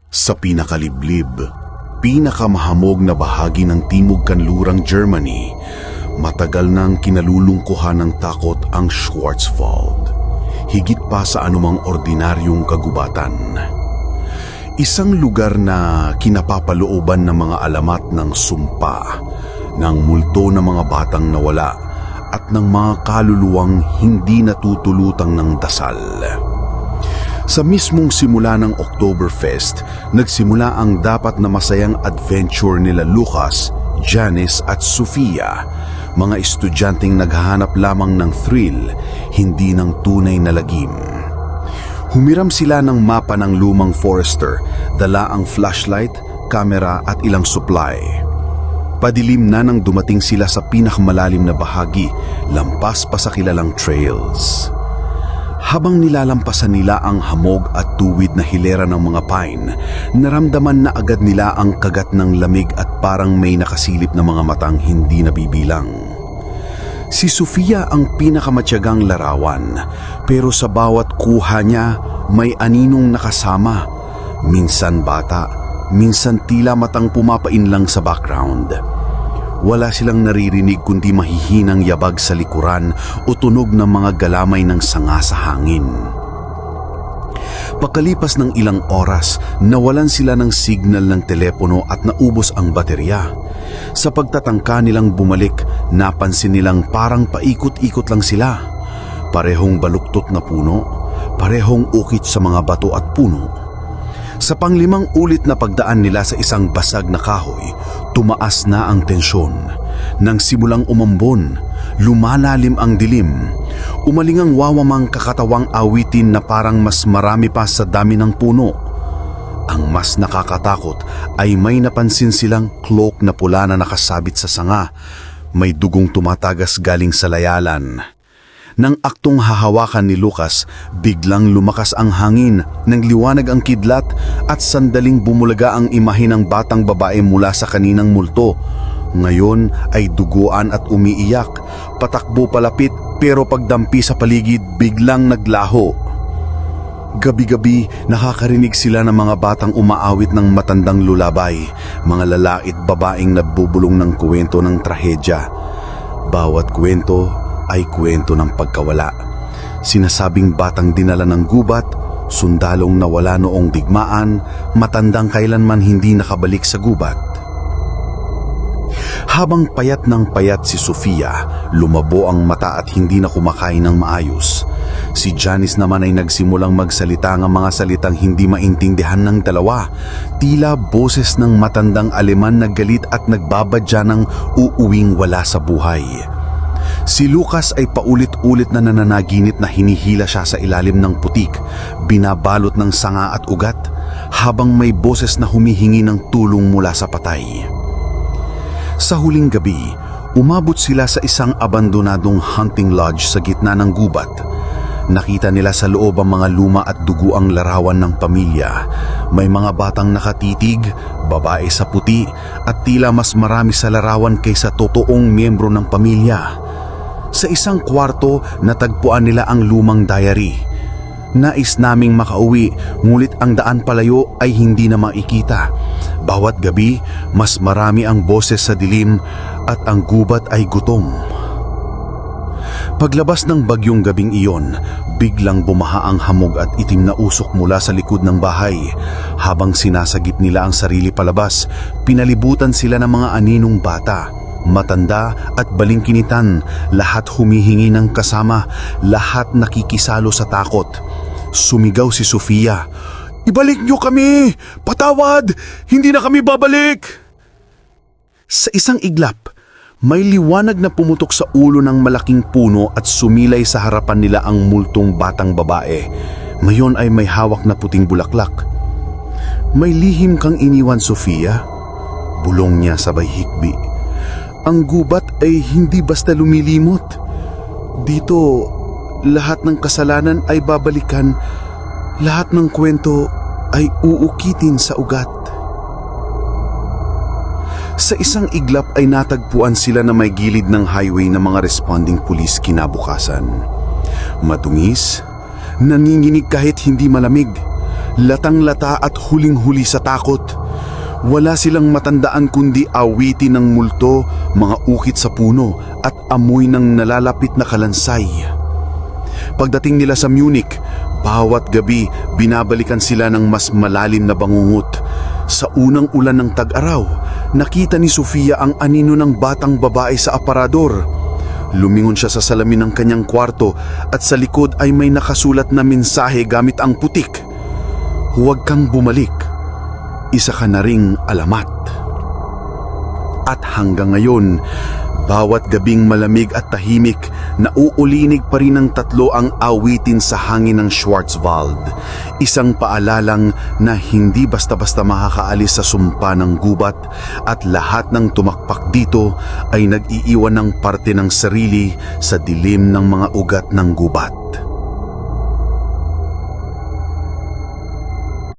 Sa pinakaliblib, pinakamahamog na bahagi ng Timog Kanlurang Germany, matagal nang kinalulungkuhan ng takot ang Schwarzwald, higit pa sa anumang ordinaryong kagubatan. Isang lugar na kinapapalooban ng mga alamat ng sumpa, ng multo ng mga batang nawala at ng mga kaluluwang hindi natutulutang ng dasal. Sa mismong simula ng Oktoberfest, nagsimula ang dapat na masayang adventure nila Lucas, Janice at Sofia, mga estudyanteng naghahanap lamang ng thrill, hindi ng tunay na lagim. Humiram sila ng mapa ng lumang Forester, dala ang flashlight, kamera at ilang supply. Padilim na nang dumating sila sa pinakamalalim na bahagi, lampas pa sa kilalang trails. Habang nilalampasan nila ang hamog at tuwid na hilera ng mga pine, naramdaman na agad nila ang kagat ng lamig at parang may nakasilip na mga matang hindi nabibilang. Si Sofia ang pinakamatyagang larawan, pero sa bawat kuha niya may aninong nakasama. Minsan bata, minsan tila matang pumapain lang sa background. Wala silang naririnig kundi mahihinang yabag sa likuran o tunog ng mga galamay ng sanga sa hangin. Pakalipas ng ilang oras, nawalan sila ng signal ng telepono at naubos ang baterya. Sa pagtatangka nilang bumalik, napansin nilang parang paikot-ikot lang sila. Parehong baluktot na puno, parehong ukit sa mga bato at puno. Sa panglimang ulit na pagdaan nila sa isang basag na kahoy, tumaas na ang tensyon. Nang simulang umambon, lumalalim ang dilim. Umalingang wawamang kakatawang awitin na parang mas marami pa sa dami ng puno. Ang mas nakakatakot ay may napansin silang cloak na pula na nakasabit sa sanga. May dugong tumatagas galing sa layalan. Nang aktong hahawakan ni Lucas, biglang lumakas ang hangin, nang liwanag ang kidlat at sandaling bumulaga ang imahe ng batang babae mula sa kaninang multo. Ngayon ay duguan at umiiyak, patakbo palapit pero pagdampi sa paligid biglang naglaho. Gabi-gabi nakakarinig sila ng mga batang umaawit ng matandang lulabay, mga lalait babaeng nagbubulong ng kwento ng trahedya. Bawat kwento ay kwento ng pagkawala. Sinasabing batang dinala ng gubat, sundalong nawala noong digmaan, matandang kailanman hindi nakabalik sa gubat. Habang payat ng payat si Sofia, lumabo ang mata at hindi na kumakain ng maayos. Si Janice naman ay nagsimulang magsalita ng mga salitang hindi maintindihan ng dalawa. Tila boses ng matandang Aleman na galit at nagbabadya ng uuwing wala sa buhay. Si Lucas ay paulit-ulit na nananaginip na hinihila siya sa ilalim ng putik, binabalot ng sanga at ugat, habang may boses na humihingi ng tulong mula sa patay. Sa huling gabi, umabot sila sa isang abandonadong hunting lodge sa gitna ng gubat. Nakita nila sa loob ang mga luma at duguang larawan ng pamilya. May mga batang nakatitig, babae sa puti, at tila mas marami sa larawan kaysa totoong miyembro ng pamilya. Sa isang kwarto, natagpuan nila ang lumang diary. Nais naming makauwi, ngulit ang daan palayo ay hindi na makikita. Bawat gabi, mas marami ang boses sa dilim at ang gubat ay gutom. Paglabas ng bagyong gabing iyon, biglang bumaha ang hamog at itim na usok mula sa likod ng bahay. Habang sinasagip nila ang sarili palabas, pinalibutan sila ng mga aninong bata. Matanda at balingkinitan, lahat humihingi ng kasama, lahat nakikisalo sa takot. Sumigaw si Sofia, "Ibalik niyo kami! Patawad! Hindi na kami babalik!" Sa isang iglap, may liwanag na pumutok sa ulo ng malaking puno at sumilay sa harapan nila ang multong batang babae. Ngayon ay may hawak na puting bulaklak. "May lihim kang iniwan, Sofia?" Bulong niya sabay hikbi. "Ang gubat ay hindi basta lumilimot. Dito, lahat ng kasalanan ay babalikan, lahat ng kwento ay uukitin sa ugat." Sa isang iglap ay natagpuan sila na may gilid ng highway ng mga responding pulis kinabukasan. Matungis, nanginginig kahit hindi malamig. latang-lata at huling-huli sa takot. Wala silang matandaan kundi awitin ng multo, mga ukit sa puno at amoy ng nalalapit na kalansay. Pagdating nila sa Munich, bawat gabi binabalikan sila ng mas malalim na bangungot. Sa unang ulan ng tag-araw, nakita ni Sofia ang anino ng batang babae sa aparador. Lumingon siya sa salamin ng kanyang kwarto at sa likod ay may nakasulat na mensahe gamit ang putik. Huwag kang bumalik. Isa ka na ring alamat. At hanggang ngayon, bawat gabing malamig at tahimik, nauulinig pa rin ng tatlo ang awitin sa hangin ng Schwarzwald. Isang paalalang na hindi basta-basta makakaalis sa sumpa ng gubat at lahat ng tumakpak dito ay nag-iiwan ng parte ng sarili sa dilim ng mga ugat ng gubat.